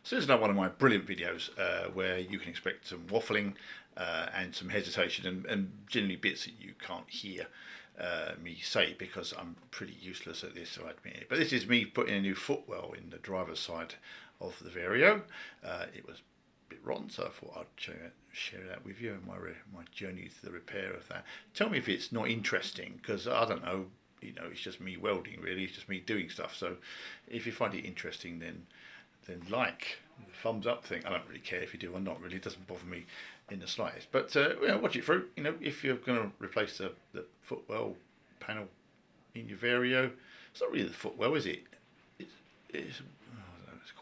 So this is another one of my brilliant videos where you can expect some waffling and some hesitation and generally bits that you can't hear me say because I'm pretty useless at this, I admit it. But this is me putting a new footwell in the driver's side of the Vario. It was a bit rotten, so I thought I'd share that with you and my journey to the repair of that. Tell me if it's not interesting, because I don't know, it's just me welding really, it's just me doing stuff. So if you find it interesting, then like the thumbs up thing. I don't really care if you do or not, really. It doesn't bother me in the slightest. But watch it through. If you're going to replace the footwell panel in your Vario, it's not really the footwell, is it? It's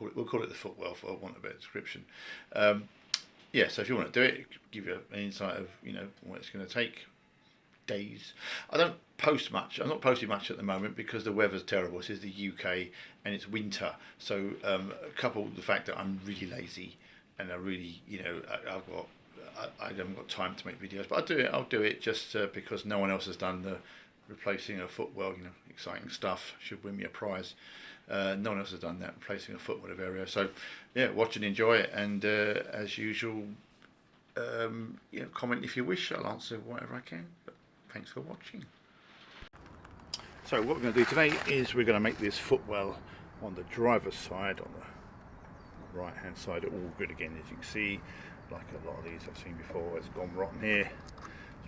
we'll call it the footwell for want of a better description. Yeah, so if you want to do it, give you an insight of what it's going to take. Days. I don't post much. I'm not posting much at the moment because the weather's terrible. This is the UK and it's winter. So coupled with the fact that I'm really lazy and I really, I haven't got time to make videos. But I'll do it just because no one else has done the replacing a footwell. Exciting stuff. Should win me a prize. No one else has done that, replacing a footwell of area. So yeah, watch and enjoy it. And as usual, comment if you wish. I'll answer whatever I can. But thanks for watching. So what we're going to do today is we're going to make this footwell on the driver's side, on the right hand side, all good again. As you can see, like a lot of these I've seen before, it's gone rotten here.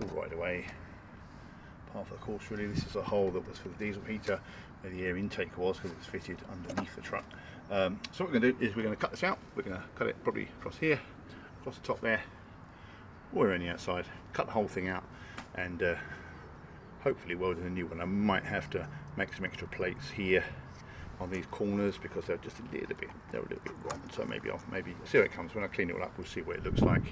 It's all right away. Part of the course really, this is a hole that was for the diesel heater where the air intake was, because it's fitted underneath the truck. So what we're going to do is we're going to cut this out. We're going to cut it probably across here, across the top there, or on the outside, cut the whole thing out, and hopefully weld in a new one. I might have to make some extra plates here on these corners because they're just a little bit wrong. So maybe I'll see how it comes. When I clean it all up, we'll see what it looks like.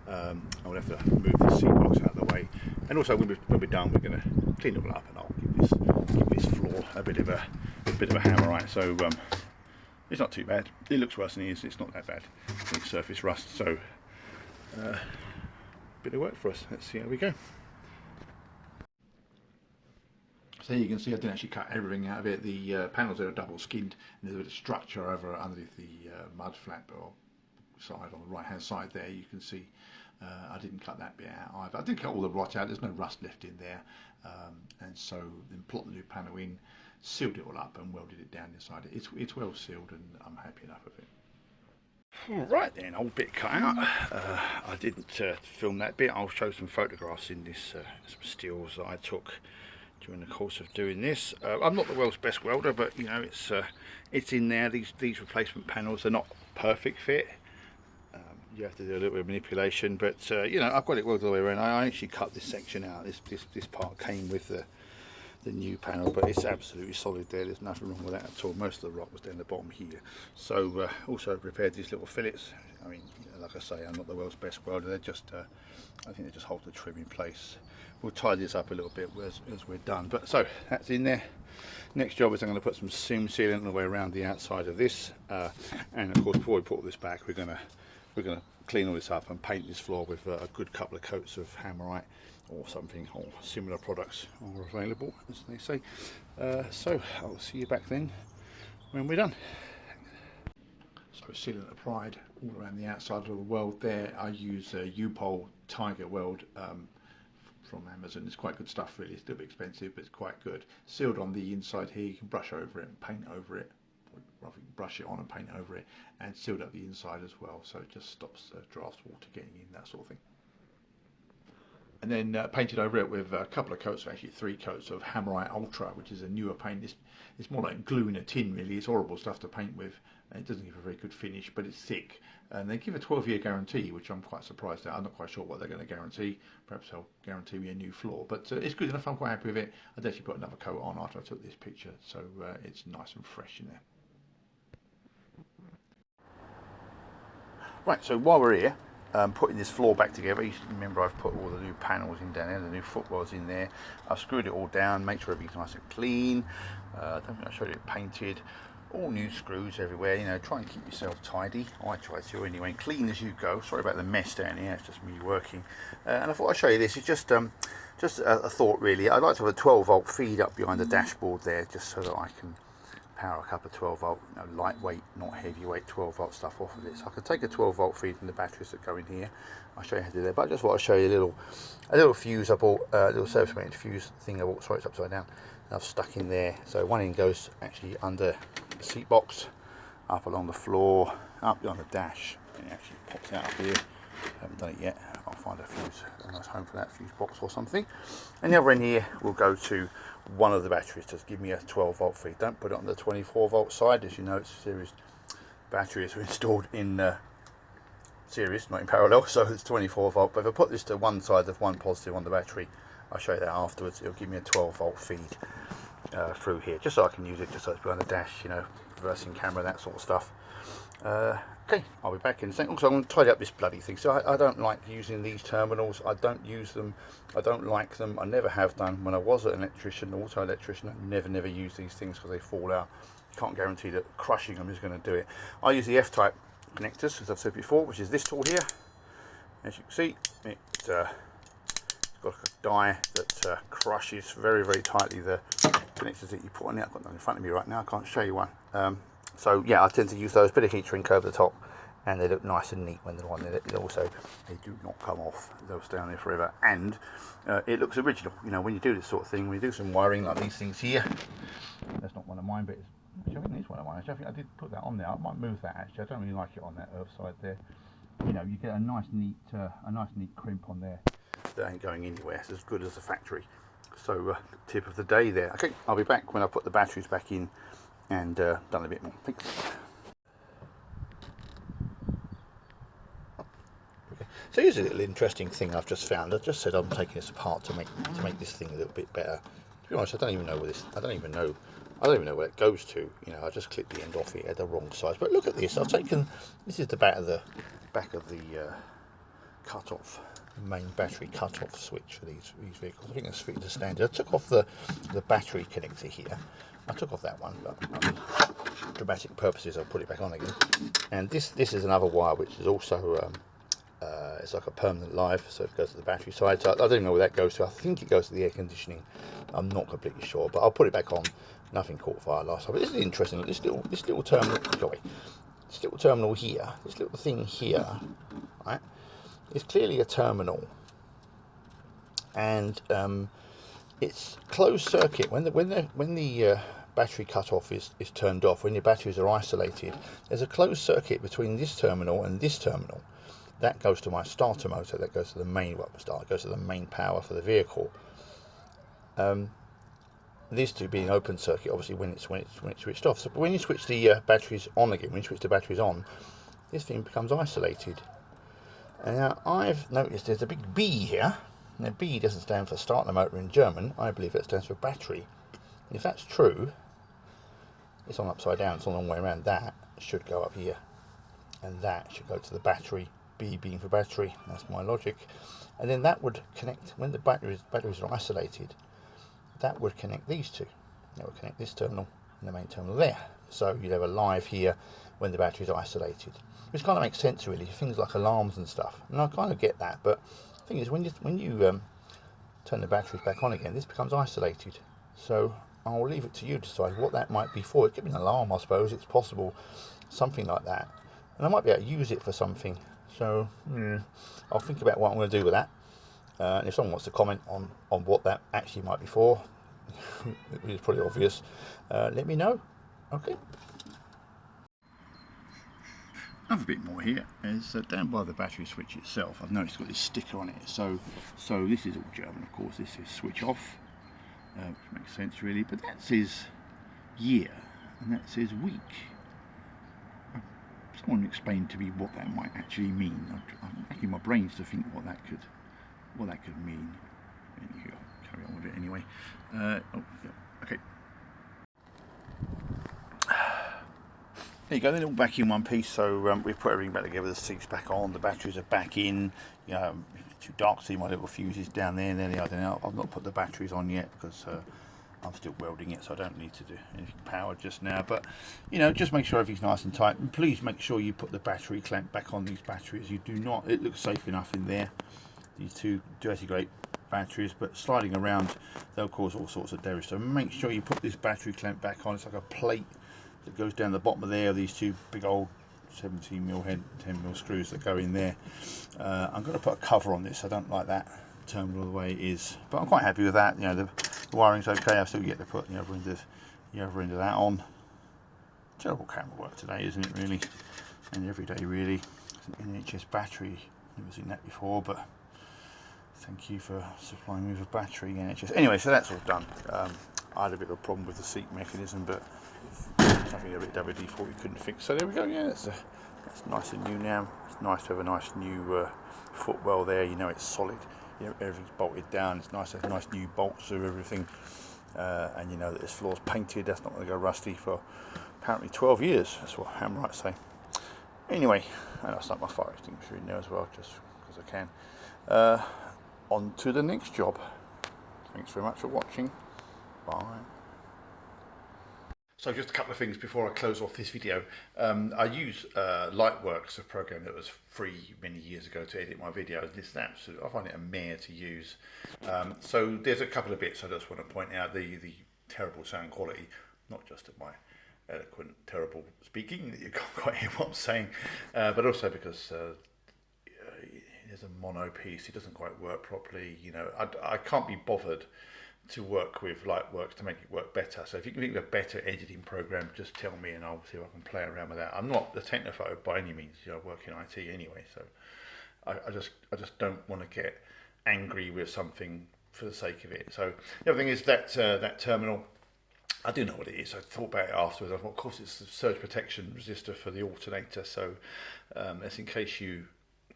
I will have to move the seat box out of the way, and also when we're done, we're going to clean it all up, and I'll give this floor a bit of a Hammerite. So it's not too bad. It looks worse than it is. It's not that bad. It's surface rust. So bit of work for us. Let's see how we go. So you can see I didn't actually cut everything out of it. The panels are double skinned, and there's a bit of structure over underneath the mud flap or side on the right hand side there. You can see I didn't cut that bit out either. I did cut all the rot out. There's no rust left in there, and so then plot the new panel in, sealed it all up, and welded it down inside it. It's well sealed, and I'm happy enough with it. Right then, old bit cut out. I didn't film that bit. I'll show some photographs in this, some stills that I took during the course of doing this. I'm not the world's best welder, but it's in there. These replacement panels are not perfect fit. You have to do a little bit of manipulation, but I've got it welded all the way around. I actually cut this section out. This part came with the new panel, but it's absolutely solid there. There's nothing wrong with that at all. Most of the rot was down the bottom here. So also repaired these little fillets. I mean, like I say, I'm not the world's best welder. They're just I think they just hold the trim in place. We'll tidy this up a little bit as we're done. But so that's in there. Next job is I'm going to put some seam sealant all the way around the outside of this, and of course before we put all this back, we're going to clean all this up and paint this floor with a good couple of coats of Hammerite or something, or similar products are available, as they say. So I'll see you back then when we're done. So sealant applied all around the outside of the weld there. I use a U-pole Tiger weld from Amazon. It's quite good stuff really. It's a little bit expensive, but it's quite good. Sealed on the inside here. You can brush over it and paint over it. Rather, you can brush it on and paint over it, and sealed up the inside as well, so it just stops draft water getting in, that sort of thing. And then painted over it with a couple of coats, actually 3 coats of Hammerite Ultra, which is a newer paint. It's more like glue in a tin really. It's horrible stuff to paint with, and it doesn't give a very good finish, but it's thick. And they give a 12-year guarantee, which I'm quite surprised at. I'm not quite sure what they're going to guarantee. Perhaps they'll guarantee me a new floor, but it's good enough. I'm quite happy with it. I'd actually put another coat on after I took this picture, so it's nice and fresh in there. Right, so while we're here, putting this floor back together, you remember I've put all the new panels in down there, the new footwells in there. I've screwed it all down, make sure everything's nice and clean. I don't think I showed it painted. All new screws everywhere. Try and keep yourself tidy. I try to anyway, clean as you go. Sorry about the mess down here, it's just me working. And I thought I'd show you this. It's just a thought really. I'd like to have a 12-volt feed up behind the dashboard there, just so that I can power a couple of 12 volt, you know, lightweight, not heavyweight 12 volt stuff off of it. So I can take a 12 volt feed from the batteries that go in here. I'll show you how to do that, but I just want to show you a little fuse I bought, a little service maintenance fuse thing I bought. Sorry, it's upside down. And I've stuck in there. So one end goes actually under the seat box, up along the floor, up on the dash, and it actually pops out up here. I haven't done it yet. I'll find a nice home for that fuse box or something. And the other end here will go to one of the batteries to give me a 12 volt feed. Don't put it on the 24 volt side. As you know, it's series batteries are installed in series, not in parallel, so it's 24 volt. But if I put this to one side of one positive on the battery, I'll show you that afterwards. It'll give me a 12 volt feed through here, just so I can use it, just so it's behind the dash, you know, reversing camera, that sort of stuff. Okay, I'll be back in a second. Also, I'm going to tidy up this bloody thing. So I don't like using these terminals. I don't use them. I don't like them. I never have done. When I was an electrician, auto electrician, I never use these things because they fall out. You can't guarantee that crushing them is going to do it. I use the F-type connectors, as I've said before, which is this tool here. As you can see, it's got a die that crushes very, very tightly the connectors that you put on it. I've got them in front of me right now. I can't show you one. So yeah, I tend to use those, bit of heat shrink over the top, and they look nice and neat when they're on there. Also, they do not come off, they'll stay on there forever, and it looks original. You know, when you do this sort of thing, when you do some wiring like these things here, that's not one of mine, but I think it's one of mine. Actually, I think I did put that on there. I might move that actually. I don't really like it on that earth side there. You know, you get a nice neat crimp on there that ain't going anywhere. It's as good as the factory. So tip of the day there. Okay, I'll be back when I put the batteries back in and done a bit more. Thanks. Okay. So here's a little interesting thing I've just found. I just said I'm taking this apart to make this thing a little bit better. To be honest, I don't even know where this. I don't even know where it goes to. You know, I just clipped the end off it at the wrong size. But look at this. I've taken. This is the back of the cut-off. Main battery cut-off switch for these vehicles. I think it's fitted to standard. I took off the battery connector here. I took off that one, but for dramatic purposes I'll put it back on again. And this is another wire which is also it's like a permanent live, so it goes to the battery side. So I don't know where that goes to. I think it goes to the air conditioning. I'm not completely sure, but I'll put it back on. Nothing caught fire last time. But this is interesting. This little terminal. This little terminal here. This little thing here, right? It's clearly a terminal, and it's closed circuit. When the battery cutoff is turned off, when your batteries are isolated, there's a closed circuit between this terminal and this terminal. That goes to my starter motor. That goes to the main goes to the main power for the vehicle. These two being open circuit, obviously when it's switched off. So when you switch the batteries on again, when you switch the batteries on, this thing becomes isolated. And now I've noticed there's a big B here. Now B doesn't stand for starter motor in German. I believe it stands for battery. And if that's true, it's on upside down. It's on the long way around. That should go up here, and that should go to the battery. B being for battery. That's my logic. And then that would connect when the batteries are isolated. That would connect these two. That would connect this terminal and the main terminal there. So you'd have a live here when the batteries are isolated. Which kind of makes sense really, things like alarms and stuff. And I kind of get that, but the thing is when you turn the batteries back on again, this becomes isolated. So I'll leave it to you to decide what that might be for. It could be an alarm, I suppose. It's possible, something like that. And I might be able to use it for something. So I'll think about what I'm going to do with that. And if someone wants to comment on what that actually might be for, it's probably obvious, let me know. Okay. Another bit more here is down by the battery switch itself. I've noticed it's got this sticker on it. So this is all German, of course. This is switch off, which makes sense really. But that says year and that says week. Someone explained to me what that might actually mean. I'm racking my brains to think what that could mean. Anyway, I'll carry on with it anyway. Okay. There you go, they're all back in one piece, so we've put everything back together, the seats back on, the batteries are back in. You know, it's too dark to see my little fuses down there and then the other now. I've not put the batteries on yet because I'm still welding it, so I don't need to do anything powered just now. But, you know, just make sure everything's nice and tight. And please make sure you put the battery clamp back on these batteries. You do not, it looks safe enough in there. These two dirty great batteries, but sliding around, they'll cause all sorts of damage. So make sure you put this battery clamp back on. It's like a plate that goes down the bottom of there. These two big old 17mm head 10mm screws that go in there. I'm going to put a cover on this. I don't like that terminal the way it is, but I'm quite happy with that. You know, the wiring's okay. I've still yet to put the other end of that on. Terrible camera work today, isn't it, really? And every day, really. It's an NHS battery. Never seen that before, but thank you for supplying me with a battery, NHS. Anyway, so that's all done. I had a bit of a problem with the seat mechanism, but something a bit WD-40 couldn't fix. So there we go. Yeah, that's nice and new now. It's nice to have a nice new footwell there. You know, it's solid. You know, everything's bolted down. It's nice to have nice new bolts through everything. And you know that this floor's painted. That's not going to go rusty for apparently 12 years. That's what Hammerite say. Anyway, and I'll start my fire extinguisher in there as well, just because I can. On to the next job. Thanks very much for watching. Bye. So just a couple of things before I close off this video. I use Lightworks, a program that was free many years ago to edit my videos. This is absolute, I find it a mare to use. So there's a couple of bits I just want to point out. The terrible sound quality, not just of my eloquent, terrible speaking, that you can't quite hear what I'm saying, but also because there's a mono piece, it doesn't quite work properly. You know, I can't be bothered to work with Lightworks to make it work better. So if you can think of a better editing program, just tell me and I'll see if I can play around with that. I'm not a technophobe by any means. You know, I work in IT anyway, so I just don't want to get angry with something for the sake of it. So the other thing is that that terminal, I do know what it is. I thought about it afterwards. I thought, of course, it's the surge protection resistor for the alternator. So that's in case you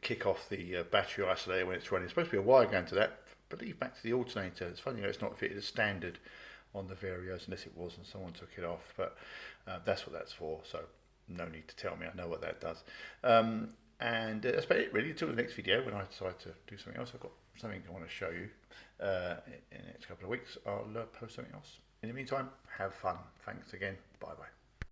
kick off the battery isolator when it's running. It's supposed to be a wire going to that. I believe back to the alternator. It's funny, you know, it's not fitted as standard on the Varios, unless it was and someone took it off. But that's what that's for. So no need to tell me. I know what that does. And that's about it really. Until the next video, when I decide to do something else, I've got something I want to show you in the next couple of weeks. I'll post something else. In the meantime, have fun. Thanks again. Bye bye.